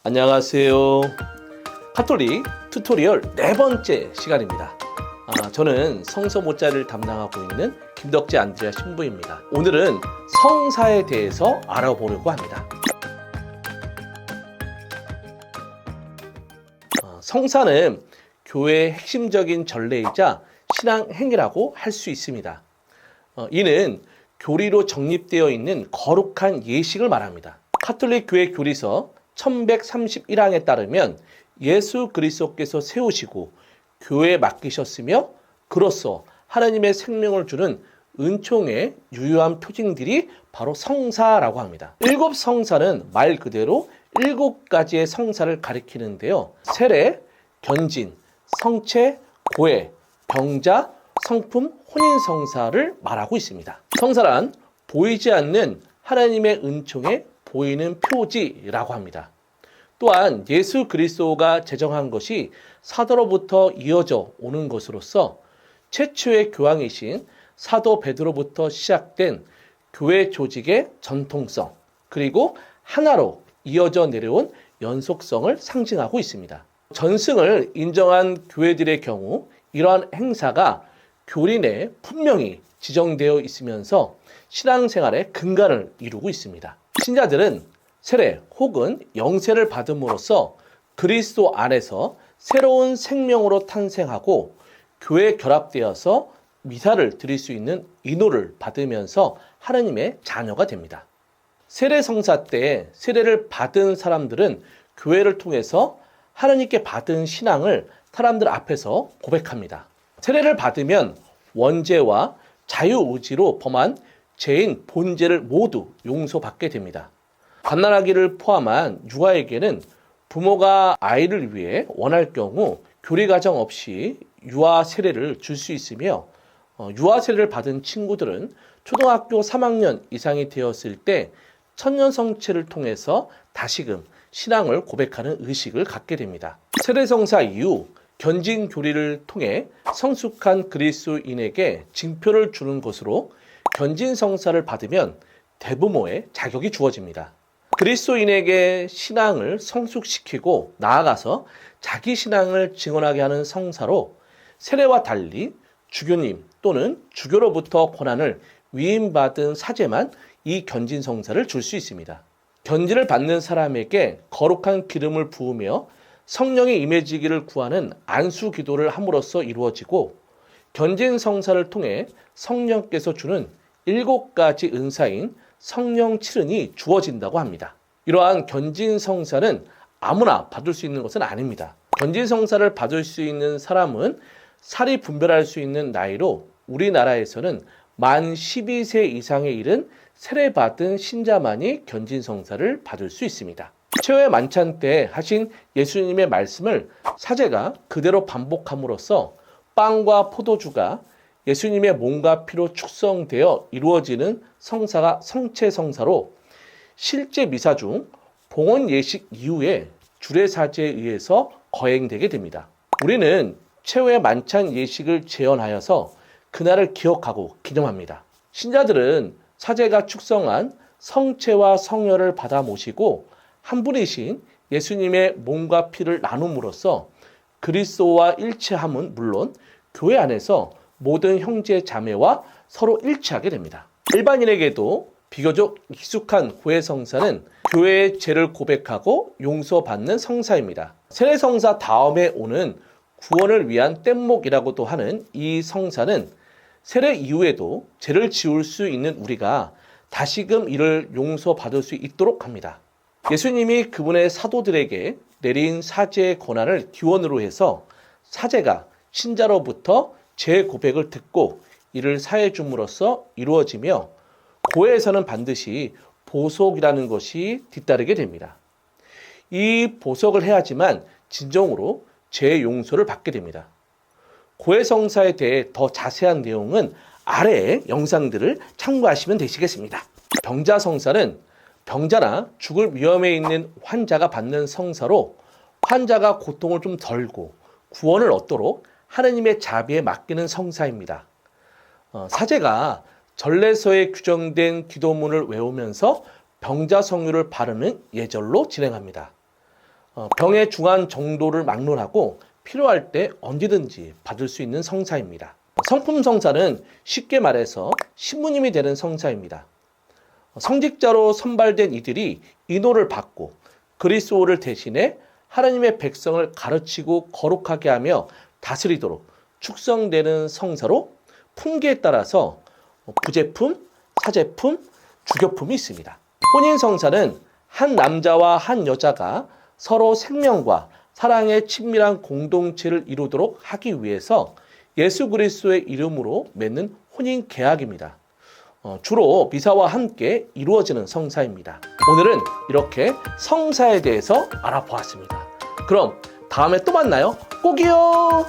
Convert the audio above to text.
안녕하세요. 카톨릭 튜토리얼 네 번째 시간입니다. 저는 성서 모자를 담당하고 있는 김덕재 안드레아 신부입니다. 오늘은 성사에 대해서 알아보려고 합니다. 성사는 교회의 핵심적인 전례이자 신앙 행위라고 할 수 있습니다. 이는 교리로 정립되어 있는 거룩한 예식을 말합니다. 카톨릭 교회 교리서 1131항에 따르면 예수 그리스도께서 세우시고 교회에 맡기셨으며 그로써 하나님의 생명을 주는 은총의 유효한 표징들이 바로 성사라고 합니다. 7 성사는 말 그대로 7가지의 성사를 가리키는데요. 세례, 견진, 성체, 고해, 병자, 성품, 혼인성사를 말하고 있습니다. 성사란 보이지 않는 하나님의 은총에 보이는 표지라고 합니다. 또한 예수 그리스도가 제정한 것이 사도로부터 이어져 오는 것으로서 최초의 교황이신 사도 베드로부터 시작된 교회 조직의 전통성, 그리고 하나로 이어져 내려온 연속성을 상징하고 있습니다. 전승을 인정한 교회들의 경우 이러한 행사가 교리 내에 분명히 지정되어 있으면서 신앙생활의 근간을 이루고 있습니다. 신자들은 세례 혹은 영세를 받음으로써 그리스도 안에서 새로운 생명으로 탄생하고 교회에 결합되어서 미사를 드릴 수 있는 인도를 받으면서 하나님의 자녀가 됩니다. 세례 성사 때 세례를 받은 사람들은 교회를 통해서 하나님께 받은 신앙을 사람들 앞에서 고백합니다. 세례를 받으면 원죄와 자유의지로 범한 죄인 본죄를 모두 용서받게 됩니다. 갓난아기를 포함한 유아에게는 부모가 아이를 위해 원할 경우 교리과정 없이 유아 세례를 줄 수 있으며 유아 세례를 받은 친구들은 초등학교 3학년 이상이 되었을 때 천년성체를 통해서 다시금 신앙을 고백하는 의식을 갖게 됩니다. 세례성사 이후 견진 교리를 통해 성숙한 그리스도인에게 징표를 주는 것으로 견진 성사를 받으면 대부모의 자격이 주어집니다. 그리스도인에게 신앙을 성숙시키고 나아가서 자기 신앙을 증언하게 하는 성사로 세례와 달리 주교님 또는 주교로부터 권한을 위임받은 사제만 이 견진 성사를 줄 수 있습니다. 견진을 받는 사람에게 거룩한 기름을 부으며 성령이 임해지기를 구하는 안수 기도를 함으로써 이루어지고 견진 성사를 통해 성령께서 주는 7가지 은사인 성령 칠은이 주어진다고 합니다. 이러한 견진 성사는 아무나 받을 수 있는 것은 아닙니다. 견진 성사를 받을 수 있는 사람은 살이 분별할 수 있는 나이로 우리나라에서는 만 12세 이상에 이른 세례받은 신자만이 견진 성사를 받을 수 있습니다. 최후의 만찬 때 하신 예수님의 말씀을 사제가 그대로 반복함으로써 빵과 포도주가 예수님의 몸과 피로 축성되어 이루어지는 성사가 성체 성사로 실제 미사 중 봉헌 예식 이후에 주례사제에 의해서 거행되게 됩니다. 우리는 최후의 만찬 예식을 재현하여서 그날을 기억하고 기념합니다. 신자들은 사제가 축성한 성체와 성혈을 받아 모시고 한 분이신 예수님의 몸과 피를 나눔으로써 그리스도와 일체함은 물론 교회 안에서 모든 형제 자매와 서로 일치하게 됩니다. 일반인에게도 비교적 익숙한 고해 성사는 교회의 죄를 고백하고 용서받는 성사입니다. 세례 성사 다음에 오는 구원을 위한 뗏목이라고도 하는 이 성사는 세례 이후에도 죄를 지울 수 있는 우리가 다시금 이를 용서받을 수 있도록 합니다. 예수님이 그분의 사도들에게 내린 사제의 권한을 기원으로 해서 사제가 신자로부터 죄 고백을 듣고 이를 사해 줌으로써 이루어지며 고해에서는 반드시 보석이라는 것이 뒤따르게 됩니다. 이 보석을 해야지만 진정으로 죄 용서를 받게 됩니다. 고해 성사에 대해 더 자세한 내용은 아래의 영상들을 참고하시면 되시겠습니다. 병자 성사는 병자나 죽을 위험에 있는 환자가 받는 성사로 환자가 고통을 좀 덜고 구원을 얻도록 하느님의 자비에 맡기는 성사입니다. 사제가 전례서에 규정된 기도문을 외우면서 병자 성유를 바르는 예절로 진행합니다. 병의 중한 정도를 막론하고 필요할 때 언제든지 받을 수 있는 성사입니다. 성품 성사는 쉽게 말해서 신부님이 되는 성사입니다. 성직자로 선발된 이들이 인호를 받고 그리스도를 대신해 하나님의 백성을 가르치고 거룩하게 하며 다스리도록 축성되는 성사로 품계에 따라서 부제품, 사제품, 주교품이 있습니다. 혼인 성사는 한 남자와 한 여자가 서로 생명과 사랑의 친밀한 공동체를 이루도록 하기 위해서 예수 그리스도의 이름으로 맺는 혼인 계약입니다. 주로 미사와 함께 이루어지는 성사입니다. 오늘은 이렇게 성사에 대해서 알아보았습니다. 그럼 다음에 또 만나요. 꼭이요.